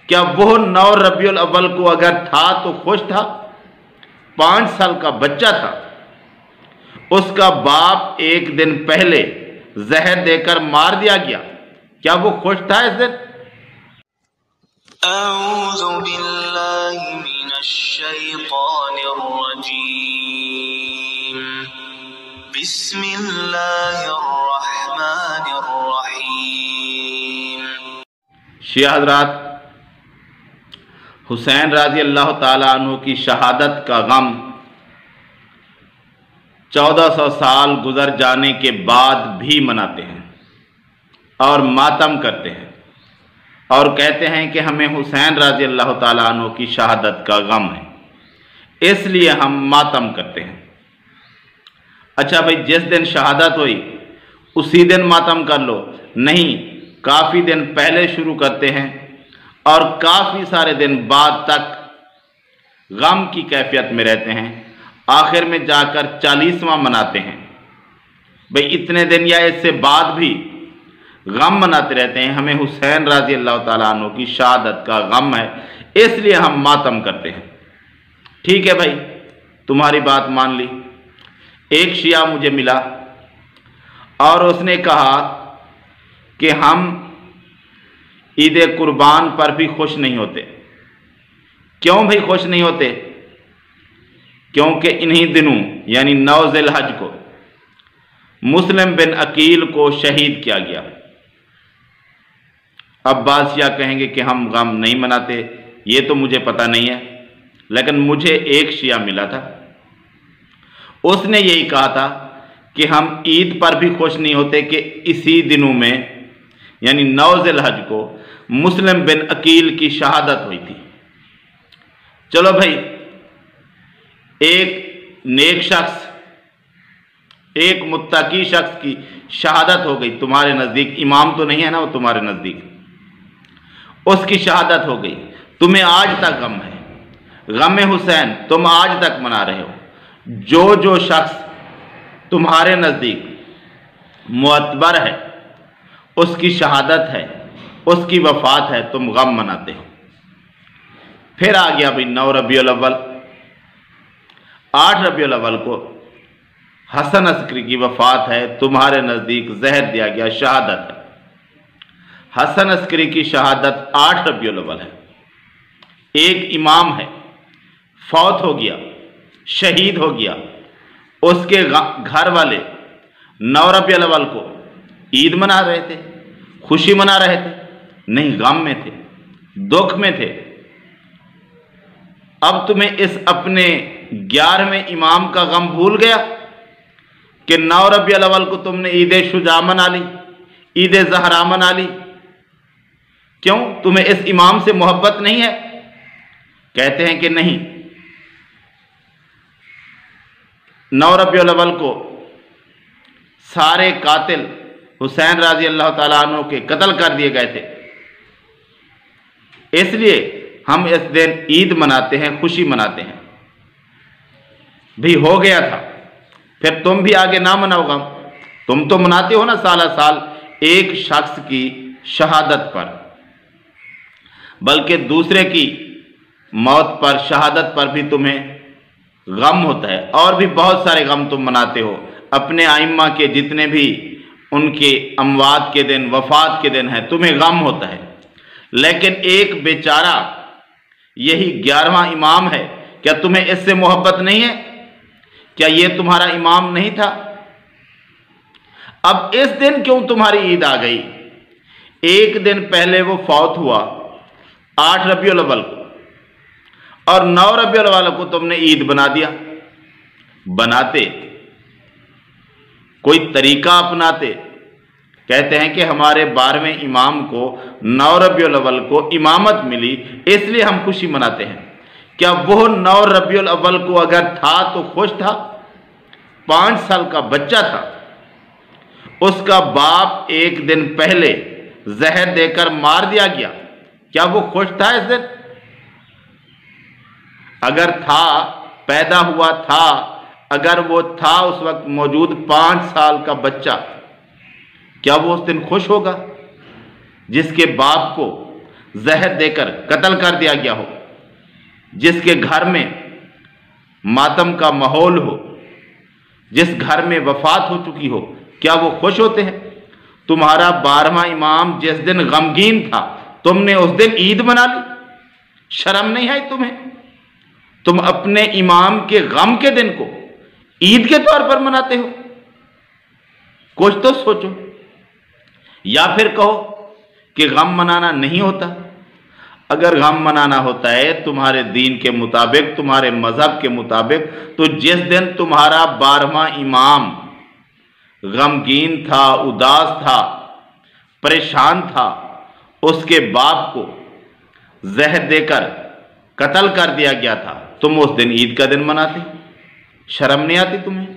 क्या वो 9 रबीउल अव्वल को अगर था तो खुश था? 5 साल का बच्चा था, उसका बाप एक दिन पहले जहर देकर मार दिया गया, क्या वो खुश था इस दिन? औज़ु बिल्लाहि मिनश शैतानिर रजीम। बिस्मिल्लाहिर रहमानिर रहीम। शिया हज़रात, हुसैन राज़ी अल्लाह ताला अन्हु की शहादत का गम 1400 साल गुजर जाने के बाद भी मनाते हैं और मातम करते हैं और कहते हैं कि हमें हुसैन राज़ी अल्लाह ताला अन्हु की शहादत का गम है, इसलिए हम मातम करते हैं। अच्छा भाई, जिस दिन शहादत हुई उसी दिन मातम कर लो? नहीं, काफ़ी दिन पहले शुरू करते हैं और काफ़ी सारे दिन बाद तक गम की कैफियत में रहते हैं, आखिर में जाकर 40वां मनाते हैं। भाई इतने दिन या इससे बाद भी गम मनाते रहते हैं, हमें हुसैन राज़ी अल्लाह ताला अन्हु की शहादत का गम है, इसलिए हम मातम करते हैं। ठीक है भाई, तुम्हारी बात मान ली। एक शिया मुझे मिला और उसने कहा कि हम ईद कुर्बान पर भी खुश नहीं होते। क्यों भाई खुश नहीं होते? क्योंकि इन्हीं दिनों यानी 9 ज़िलहज को मुस्लिम बिन अकील को शहीद किया गया। अब बात शिया कहेंगे कि हम गम नहीं मनाते, ये तो मुझे पता नहीं है, लेकिन मुझे एक शिया मिला था, उसने यही कहा था कि हम ईद पर भी खुश नहीं होते कि इसी दिनों में यानी 9 ज़िलहज को मुस्लिम बिन अकील की शहादत हुई थी। चलो भाई, एक नेक शख्स, एक मुत्तकी शख्स की शहादत हो गई तुम्हारे नज़दीक, इमाम तो नहीं है ना वो तुम्हारे नज़दीक, उसकी शहादत हो गई, तुम्हें आज तक गम है, गम हुसैन तुम आज तक मना रहे हो। जो शख्स तुम्हारे नज़दीक मुअतबर है, उसकी शहादत है, उसकी वफ़ात है, तुम गम मनाते हो। फिर आ गया भाई 9 रबीउल अव्वल। 8 रबीउल अव्वल को हसन अस्करी की वफ़ात है, तुम्हारे नज़दीक जहर दिया गया, शहादत है। हसन अस्करी की शहादत 8 रबीउल अव्वल है। एक इमाम है, फौत हो गया, शहीद हो गया, उसके घर वाले 9 रबीउल अव्वल को ईद मना रहे थे, खुशी मना रहे थे? नहीं, गम में थे, दुख में थे। अब तुम्हें इस अपने 11वें इमाम का गम भूल गया कि 9 रबीउल अव्वल को तुमने ईद शुजा मना ली, ईद ज़हरा मना ली। क्यों? तुम्हें इस इमाम से मोहब्बत नहीं है? कहते हैं कि नहीं, 9 रबीउल अव्वल को सारे कातिल हुसैन राज़ी अल्लाह ताला अन्हु के कत्ल कर दिए गए थे, इसलिए हम इस दिन ईद मनाते हैं, खुशी मनाते हैं। भी हो गया था, फिर तुम भी आगे ना मनाओगा? तुम तो मनाते हो ना साला साल एक शख्स की शहादत पर, बल्कि दूसरे की मौत पर, शहादत पर भी तुम्हें गम होता है। और भी बहुत सारे गम तुम मनाते हो, अपने आइम्मा के जितने भी उनके अमवात के दिन, वफात के दिन है, तुम्हें गम होता है। लेकिन एक बेचारा यही 11वां इमाम है, क्या तुम्हें इससे मोहब्बत नहीं है? क्या ये तुम्हारा इमाम नहीं था? अब इस दिन क्यों तुम्हारी ईद आ गई? एक दिन पहले वो फौत हुआ 8 रबीउल अव्वल को, और 9 रबीउल अव्वल को तुमने ईद बना दिया। बनाते, कोई तरीका अपनाते। कहते हैं कि हमारे 12वें इमाम को 9 रबीउल अव्वल को इमामत मिली, इसलिए हम खुशी मनाते हैं। क्या वो 9 रबीउल अव्वल को अगर था तो खुश था? 5 साल का बच्चा था, उसका बाप एक दिन पहले जहर देकर मार दिया गया, क्या वो खुश था इस दिन? अगर था, पैदा हुआ था, अगर वो था उस वक्त मौजूद 5 साल का बच्चा, क्या वो उस दिन खुश होगा? जिसके बाप को जहर देकर कत्ल कर दिया गया हो, जिसके घर में मातम का माहौल हो, जिस घर में वफात हो चुकी हो, क्या वो खुश होते हैं? तुम्हारा 12वां इमाम जिस दिन गमगीन था, तुमने उस दिन ईद मना ली। शर्म नहीं है तुम्हें? तुम अपने इमाम के गम के दिन को ईद के तौर पर मनाते हो। कुछ तो सोचो। या फिर कहो कि गम मनाना नहीं होता। अगर गम मनाना होता है तुम्हारे दीन के मुताबिक, तुम्हारे मजहब के मुताबिक, तो जिस दिन तुम्हारा 12वां इमाम गमगीन था, उदास था, परेशान था, उसके बाप को जहर देकर कत्ल कर दिया गया था, तुम उस दिन ईद का दिन मनाते। शर्म नहीं आती तुम्हें?